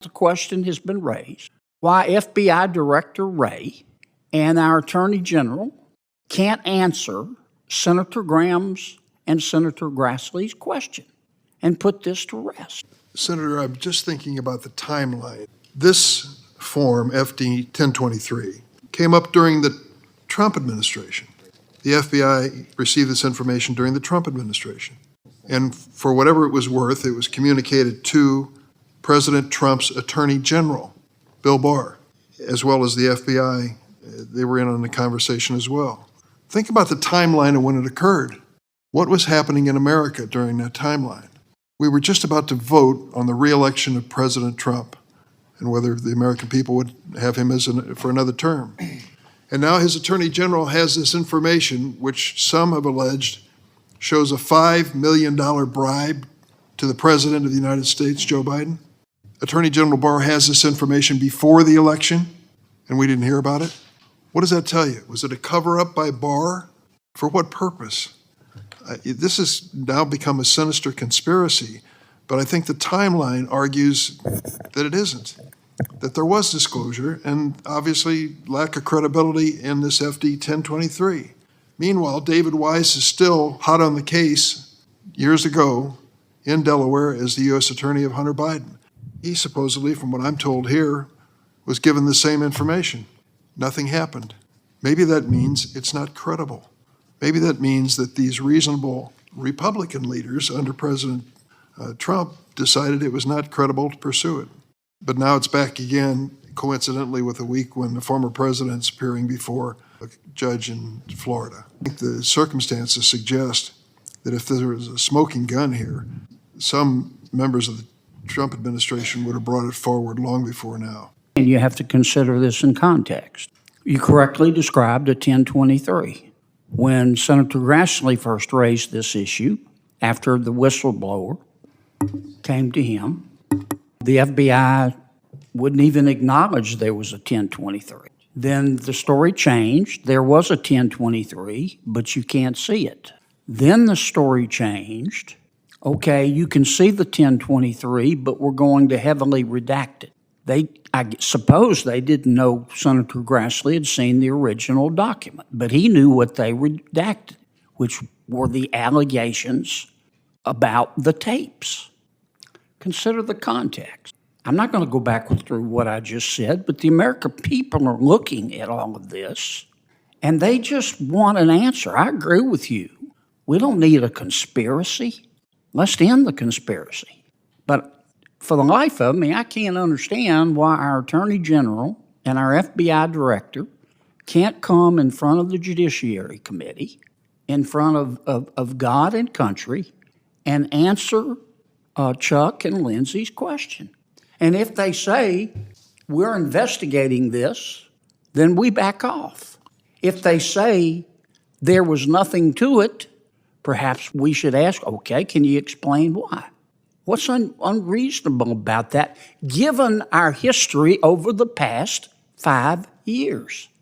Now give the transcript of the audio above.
The question has been raised why FBI Director Wray and our Attorney General can't answer Senator Graham's and Senator Grassley's question and put this to rest. Senator, I'm just thinking about the timeline. This form, FD 1023, came up during the Trump administration. The FBI received this information during the Trump administration. And for whatever it was worth, it was communicated to President Trump's Attorney General, Bill Barr, as well as the FBI. They were in on the conversation as well. Think about the timeline of when it occurred. What was happening in America during that timeline? We were just about to vote on the re-election of President Trump and whether the American people would have him for another term. And now his Attorney General has this information, which some have alleged shows a $5 million bribe to the President of the United States, Joe Biden. Attorney General Barr has this information before the election, and we didn't hear about it. What does that tell you? Was it a cover-up by Barr? For what purpose? This has now become a sinister conspiracy, but I think the timeline argues that it isn't, that there was disclosure and obviously lack of credibility in this FD 1023. Meanwhile, David Weiss is still hot on the case years ago in Delaware as the U.S. Attorney of Hunter Biden. He supposedly, from what I'm told here, was given the same information. Nothing happened. Maybe that means it's not credible. Maybe that means that these reasonable Republican leaders under President Trump decided it was not credible to pursue it. But now it's back again, coincidentally with a week when the former president's appearing before a judge in Florida. I think the circumstances suggest that if there was a smoking gun here, some members of the Trump administration would have brought it forward long before now. And you have to consider this in context. You correctly described a 1023. When Senator Grassley first raised this issue, after the whistleblower came to him, the FBI wouldn't even acknowledge there was a 1023. Then the story changed. There was a 1023, but you can't see it. Then the story changed. Okay, you can see the 1023, but we're going to heavily redact it. I suppose they didn't know Senator Grassley had seen the original document, but he knew what they redacted, which were the allegations about the tapes. Consider the context. I'm not going to go back through what I just said, but the American people are looking at all of this, and they just want an answer. I agree with you. We don't need a conspiracy. Let's end the conspiracy. But for the life of me, I can't understand why our Attorney General and our FBI Director can't come in front of the Judiciary Committee, in front of God and country, and answer Chuck and Lindsey's question. And if they say, we're investigating this, then we back off. If they say there was nothing to it, perhaps we should ask, okay, can you explain why? What's unreasonable about that, given our history over the past 5 years?